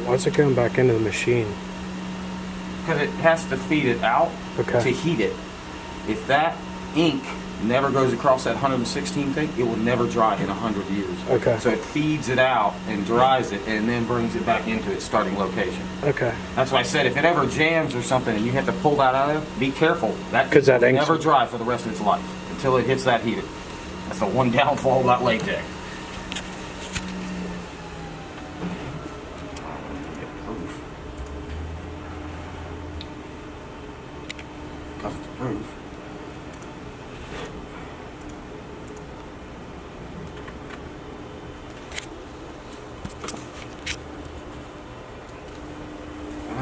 Why is it going back into the machine? Because it has to feed it out to heat it. If that ink never goes across that 116 thing, it will never dry in 100 years. Okay. So it feeds it out and dries it and then brings it back into its starting location. Okay. That's why I said if it ever jams or something and you have to pull that out of it, be careful. That will never dry for the rest of its life until it hits that heater. That's the one downfall of that latex. Because it's proof.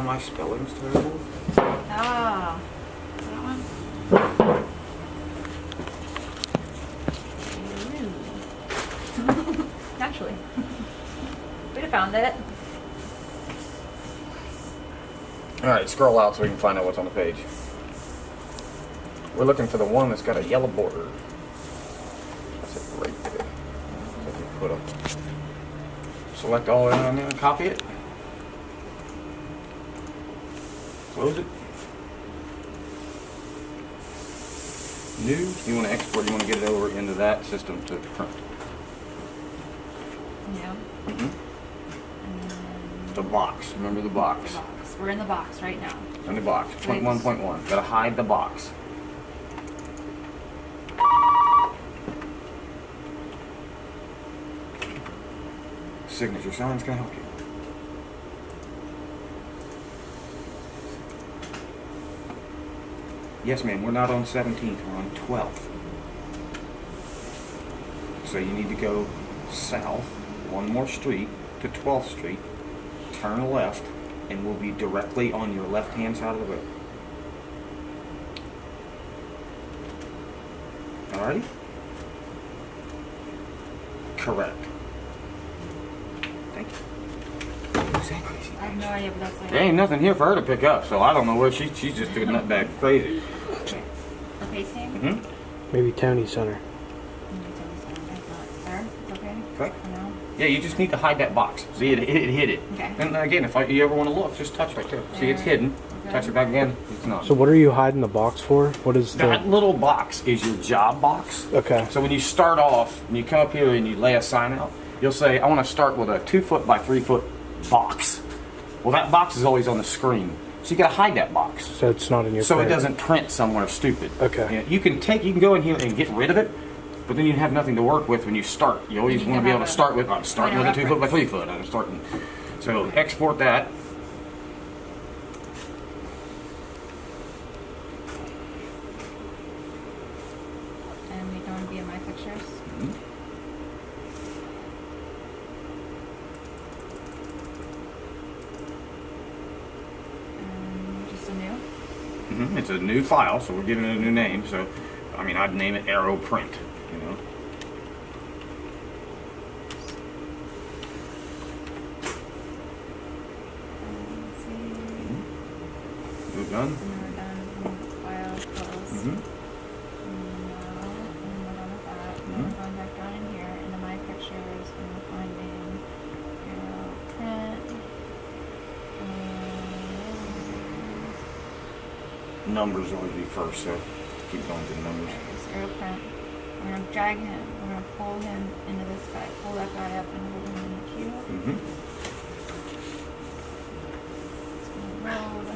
My spelling's terrible. Ah, that one. Naturally. We'd have found it. Alright, scroll out so we can find out what's on the page. We're looking for the one that's got a yellow border. That's it right there. So if you put a select all in on there and copy it. Close it. New. You want to export, you want to get it over into that system to print. Yeah. The box. Remember the box. The box. We're in the box right now. In the box. 0.1.1. Gotta hide the box. Signature sign's gonna help you. Yes, ma'am, we're not on 17th, we're on 12th. So you need to go south, one more street to 12th Street, turn left, and we'll be directly on your left-hand side of the road. Alrighty? Correct. Thank you. Exactly. I have no idea what that's like. There ain't nothing here for her to pick up, so I don't know where she's just doing that bag crazy. The face name? Mm-hmm. Maybe Tony Center. There? Okay? Okay. No? Yeah, you just need to hide that box. See, it hid it. Okay. And again, if you ever want to look, just touch right there. See, it's hidden. Okay. Touch it back again. It's not. So what are you hiding the box for? What is That the... little box is your job box. Okay. So when you start off, and you come up here and you lay a sign out, you'll say, I want to start with a 2 foot by 3 foot box. Well, that box is always on the screen. So you got to hide that box. So it's not in your So print. it doesn't print somewhere stupid. Okay. You can go in here and get rid of it, but then you have nothing to work with when you start. You always want to be able to start with, I'm starting with a 2 foot by 3 foot. I'm starting. So export that. And we don't be in my pictures. Just a new? It's a new file, so we're giving it a new name. So, I mean, I'd name it Arrow Print, you know. Let's see. We're done. And then we're done. File, close. No, and we're done with that. And then we're going back down in here into my pictures and we're finding Arrow Print. Numbers always be first, so keep going to the numbers. There's Arrow Print. We're going to drag him. We're going to pull him into this guy. Pull that guy up and hold him in the cube. It's going to load.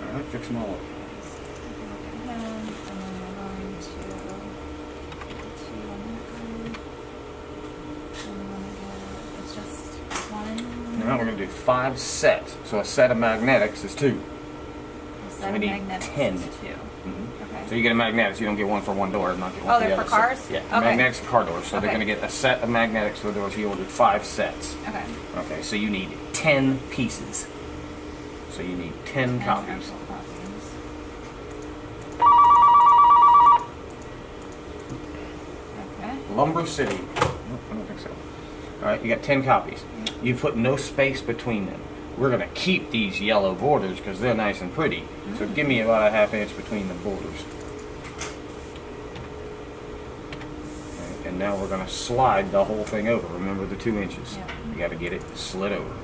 Alright, fix them all up. Look at him, and then we're going to on that guy. And we're going to do, it's just one. Now we're going to do 5 sets. So a set of magnetics is 2. A set we of need magnetics 10. is 2. Okay. So you get a magnetics, you don't get one for one door, not get one Oh, for the they're other. for cars? So, yeah, Okay. magnetics for car doors. So they're Okay. going to get a set of magnetics for the doors. You ordered 5 sets. Okay. Okay, so you need 10 pieces. So you need 10 copies. Actual copies. Okay. Lumber City. Nope, I don't think so. Alright, you got 10 copies. You put no space between them. We're going to keep these yellow borders because they're nice and pretty. So give me about a ½ inch between the borders. And now we're going to slide the whole thing over. Remember the 2 inches. Yeah. You got to get it slid over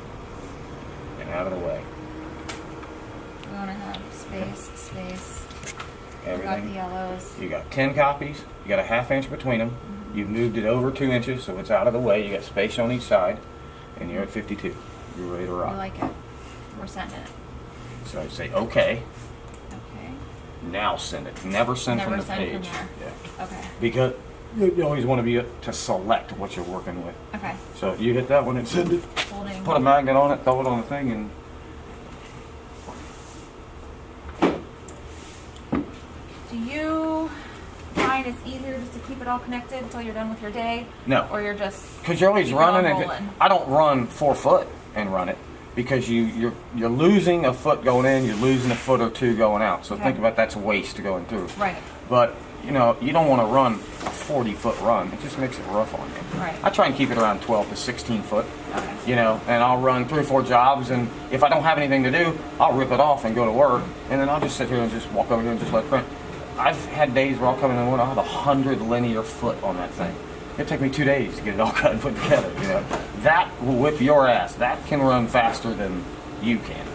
and out of the way. We want to have space, space. We got the Everything. yellows. You got 10 copies. You got a ½ inch between them. You've moved it over 2 inches, so it's out of the way. You got space on each side, and you're at 52. You're ready to We rock. like it. We're sending it. So I say, okay, Okay. now send it. Never send Never from the send from page. there. Yeah. Okay. Because you always want to be to select what you're working with. Okay. So you hit that one and send it. Holding. Put a magnet on it, throw it on the thing, and Do you find it's easier just to keep it all connected until you're done with your day? no. Or you're just Because you're always keep it all running, and rolling? I don't run 4 foot and run it because you're losing a foot going in, you're losing a foot or 2 going out. So Okay. think about that's waste going through. Right. But you know you don't want to run a 40-foot run. It just makes it rough on you. Right. I try and keep it around 12 to 16 foot. Okay. You know, and I'll run 3 or 4 jobs, and if I don't have anything to do, I'll rip it off and go to work, and then I'll just sit here and just walk over here and just let it print. I've had days where I'll come in the morning, I'll have 100 linear foot on that thing. It'll take me 2 days to get it all cut and put together, you know. That will whip your ass. That can run faster than you can.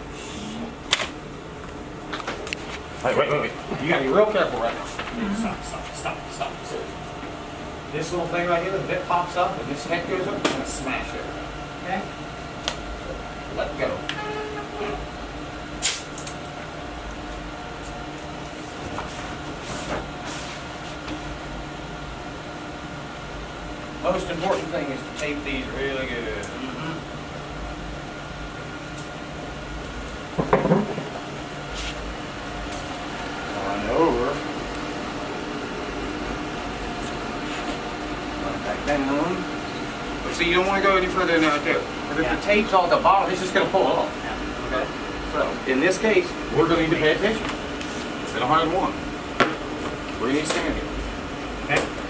Wait. You gotta be real careful right now. Stop. Seriously. This little thing right here, the bit pops up and this head goes up, it's gonna smash it. Okay? Let go. Most important thing is to tape these really good. Run over. Run back down. But see, you don't want to go any further than that too. Because if the tape's all at the bottom, it's just going to pull it off. Okay? So, in this case, we're going to need to pay attention. Instead of 101. We're going to need to stand here. Okay?